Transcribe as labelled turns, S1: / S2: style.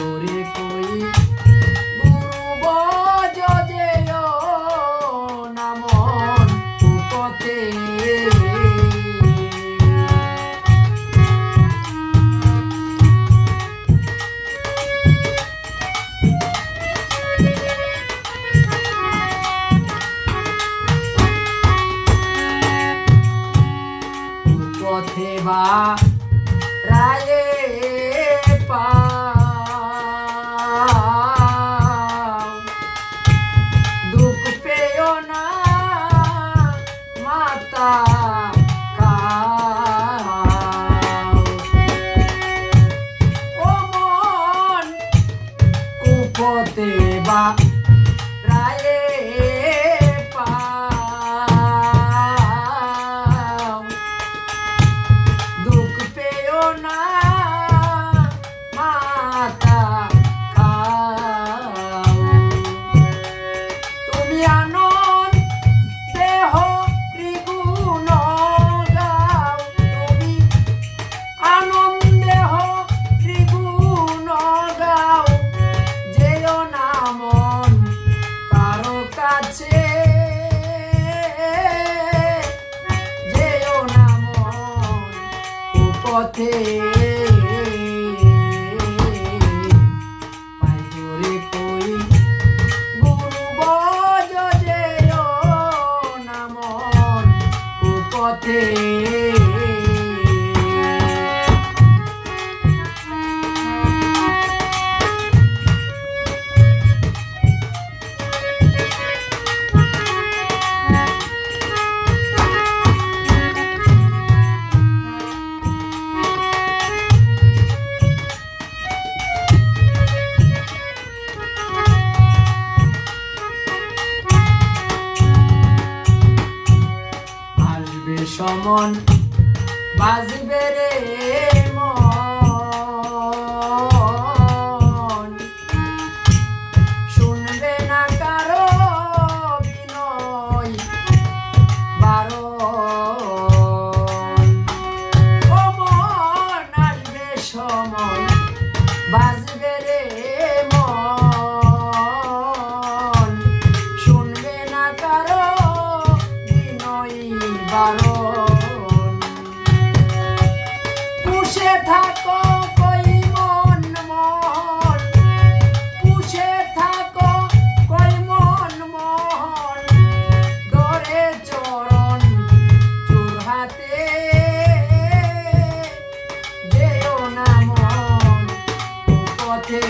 S1: ধরে কই গুরু বজ যেও না মন কুপথে। পথে বা রায়ে পাও দুঃখ পেও না মাতা খাও। ও মন কুপথে বা রায়ে পাও দুঃখ পেও না মাতা খাও। তুমি আনন্দ দেহ ত্রিগুণ গাও, তুমি আনন্দ দেহ ত্রিগুণ গাও। যেও না মন কারো কাছে, যেও না মন কুপথে। পাই ধরে কই গুরু বজ যেও না মন কুপথে। সমন বাজবে রে মন, শুনবে না কারো বিনয় বারণ। ও মন আসবে সময় বাজবে রে মন, শুনবে না কারো বিনয় বারণ। পুষে থাকো কই মন মন, পুষে থাকো কই মন মন, ধরে চরণ চোর হাতে। যেও না মন কুপথে।